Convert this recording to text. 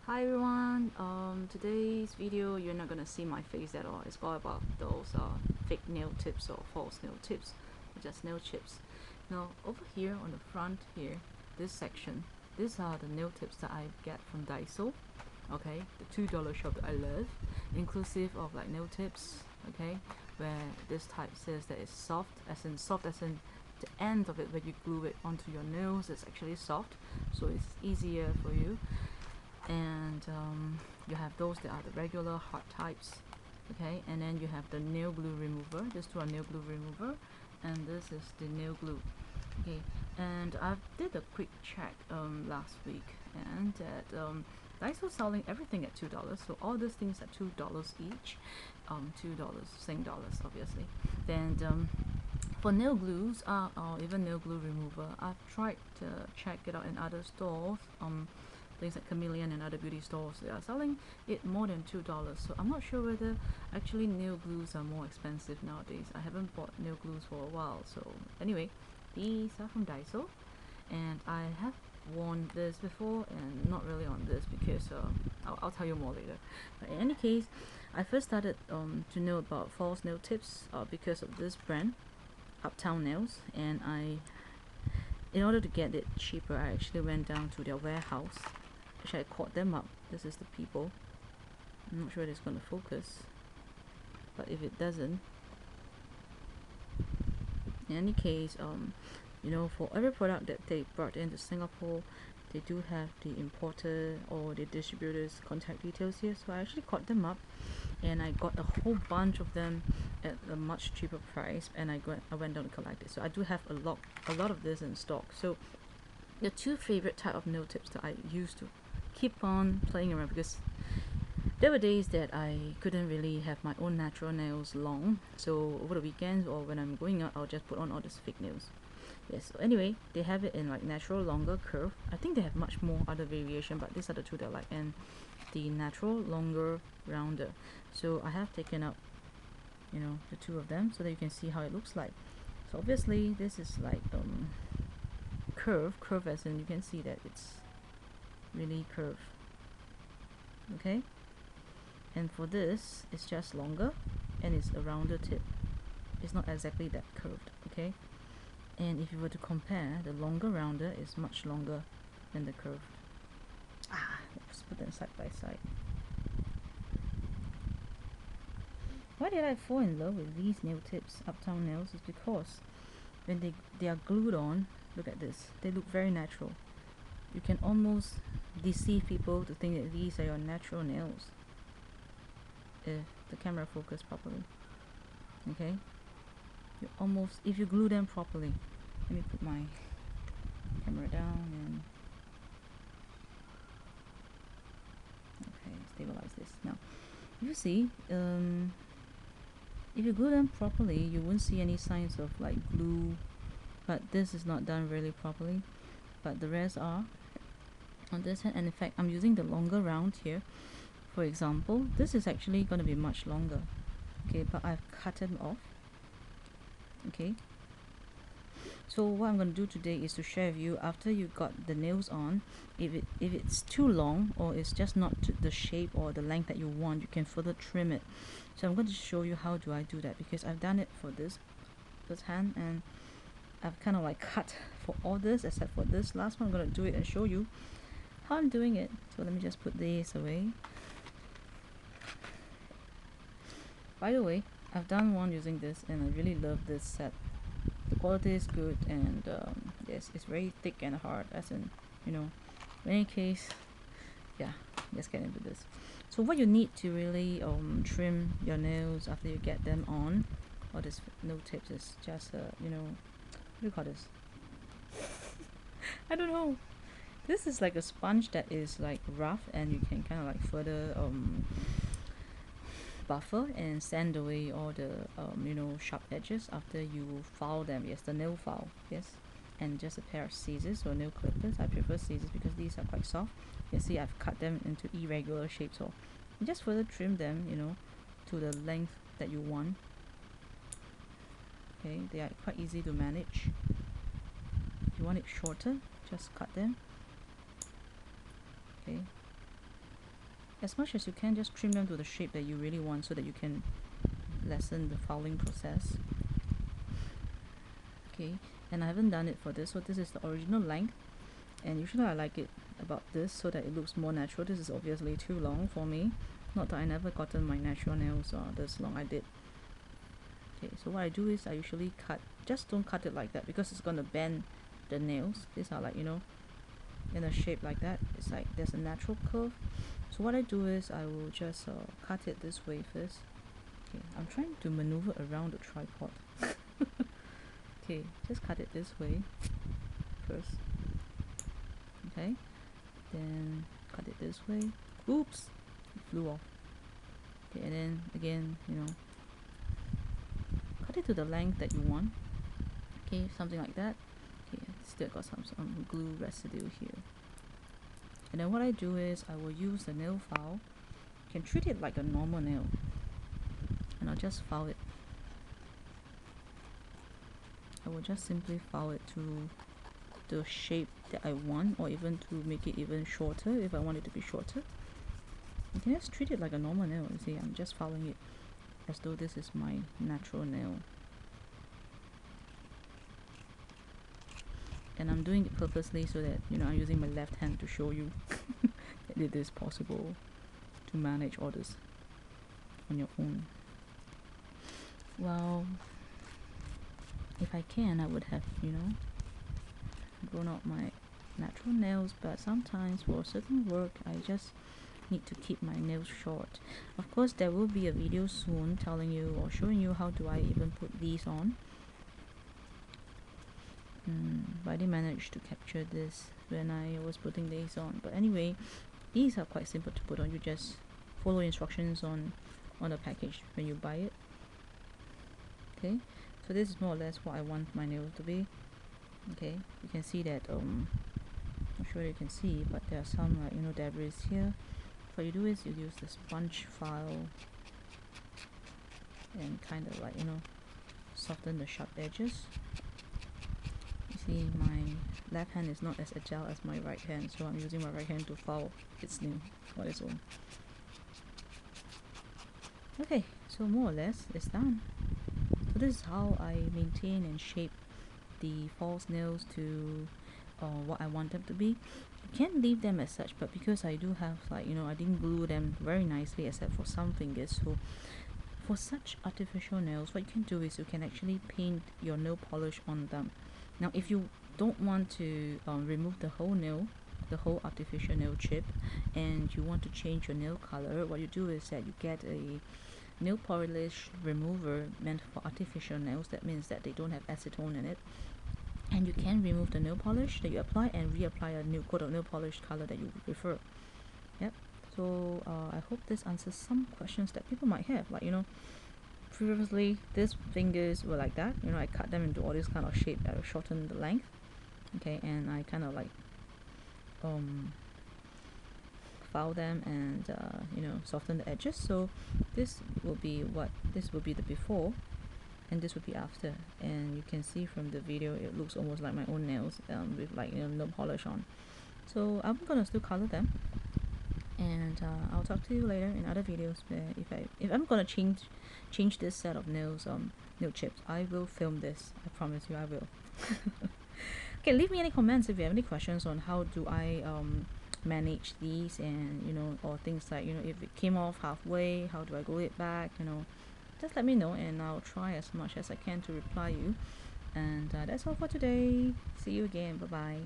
Hi everyone, today's video you're not gonna see my face at all. It's all about those fake nail tips or false nail tips or just nail chips. Now over here on the front here, this section, these are the nail tips that I get from Daiso. Okay, the $2 shop that I love, inclusive of like nail tips, okay, where this type says that it's soft as in the end of it where you glue it onto your nails, it's actually soft, so it's easier for you. And you have those that are the regular hard types, okay, and then you have the nail glue remover. These two are nail glue remover, and this is the nail glue. Okay, and I did a quick check last week, and that Daiso selling everything at $2, so all these things at $2 each, $2 Sing dollars obviously. Then for nail glues or even nail glue remover, I've tried to check it out in other stores, things like Chameleon and other beauty stores. They are selling it more than $2, so I'm not sure whether actually nail glues are more expensive nowadays. I haven't bought nail glues for a while. So anyway, these are from Daiso, and I have worn this before and not really on this because I'll tell you more later. But in any case, I first started to know about false nail tips because of this brand, Uptown Nails, and in order to get it cheaper, I actually went down to their warehouse. Actually, I called them up. This is the people. I'm not sure it's going to focus, but if it doesn't, in any case, you know, for every product that they brought into Singapore, they do have the importer or the distributor's contact details here. So I actually called them up, and I got a whole bunch of them at a much cheaper price, and I went down to collect it. So I do have a lot of this in stock. So the two favorite type of nail tips that I used to keep on playing around, because there were days that I couldn't really have my own natural nails long, so over the weekends or when I'm going out, I'll just put on all these fake nails. Yes, so anyway, they have it in like natural longer curve. I think they have much more other variation, but these are the two that I like, and the natural longer rounder. So I have taken up, you know, the two of them so that you can see how it looks like. So obviously this is like curve as in you can see that it's really curved, okay, and for this it's just longer and it's a rounder tip. It's not exactly that curved, okay, and if you were to compare, the longer rounder is much longer than the curved. Let's put them side by side. Why did I fall in love with these nail tips, Uptown Nails, is because when they are glued on, look at this, they look very natural. You can almost deceive people to think that these are your natural nails if the camera focus properly, okay. You almost, if you glue them properly, let me put my camera down and okay, stabilize this. Now you see, if you glue them properly, you won't see any signs of like glue, but this is not done really properly, but the rest are on this hand. And in fact, I'm using the longer round here. For example, this is actually going to be much longer, okay, but I've cut them off, okay. So what I'm going to do today is to share with you, after you got the nails on, if it's too long or it's just not the shape or the length that you want, you can further trim it. So I'm going to show you how do I do that, because I've done it for this hand, and I've kind of like cut for all this except for this last one. I'm going to do it and show you how I'm doing it. So let me just put this away. By the way, I've done one using this and I really love this set. The quality is good, and yes, it's very thick and hard, as in, you know. In any case, yeah, let's get into this. So what you need to really trim your nails after you get them on, or this nail tips, is just you know, what do you call this? I don't know. This is like a sponge that is like rough, and you can kind of like further buffer and sand away all the you know, sharp edges after you file them. Yes, the nail file, yes, and just a pair of scissors or nail clippers. I prefer scissors because these are quite soft. You see, I've cut them into irregular shapes, so you just further trim them, you know, to the length that you want. Okay, they are quite easy to manage. If you want it shorter, just cut them, okay. as much as you can, just trim them to the shape that you really want so that you can lessen the filing process. Okay, and I haven't done it for this, so this is the original length, and usually I like it about this so that it looks more natural. This is obviously too long for me, not that I never gotten my natural nails this long. I did. Okay, so what I do is I usually cut, just don't cut it like that because it's gonna bend the nails. These are like, you know, in a shape like that. It's like there's a natural curve. So what I do is I will just cut it this way first. Okay, I'm trying to maneuver around the tripod. Okay, just cut it this way first. Okay, then cut it this way. Oops, it flew off. Okay, and then again, you know, cut it to the length that you want. Okay, something like that. Okay, still got some glue residue here. And then what I do is I will use the nail file. You can treat it like a normal nail, and I'll just file it. I will just simply file it to the shape that I want, or even to make it even shorter if I want it to be shorter. You can just treat it like a normal nail. You see, I'm just filing it as though this is my natural nail. And I'm doing it purposely so that, you know, I'm using my left hand to show you that it is possible to manage all this on your own. Well, if I can, I would have, you know, grown out my natural nails, but sometimes for certain work I just need to keep my nails short. Of course, there will be a video soon telling you or showing you how do I even put these on. But I didn't manage to capture this when I was putting these on. But anyway, these are quite simple to put on. You just follow instructions on the package when you buy it. Okay, so this is more or less what I want my nails to be. Okay, you can see that not sure you can see, but there are some like, you know, debris here. What you do is you use the sponge file and kind of like, you know, soften the sharp edges. You see my left hand is not as agile as my right hand, so I'm using my right hand to file its nail on its own. Okay, so more or less it's done. So this is how I maintain and shape the false nails to what I want them to be. You can leave them as such, but because I do have, like, you know, I didn't glue them very nicely except for some fingers, so for such artificial nails, what you can do is you can actually paint your nail polish on them. Now if you don't want to remove the whole nail, the whole artificial nail chip, and you want to change your nail color, what you do is that you get a nail polish remover meant for artificial nails. That means that they don't have acetone in it, and you can remove the nail polish that you apply and reapply a new coat of nail polish color that you prefer. Yep. So I hope this answers some questions that people might have. Like, you know, previously these fingers were like that, you know, I cut them into all this kind of shape that will shorten the length. Okay, and I kind of like file them and you know, soften the edges. So this will be the before, and this would be after, and you can see from the video it looks almost like my own nails with, like, you know, no polish on. So I'm gonna still color them, and I'll talk to you later in other videos where if I'm gonna change this set of nails nail chips. I will film this, I promise you I will. Okay, leave me any comments if you have any questions on how do I manage these, and, you know, or things like, you know, if it came off halfway, how do I glue it back, you know. Just let me know and I'll try as much as I can to reply you. And that's all for today. See you again. Bye bye.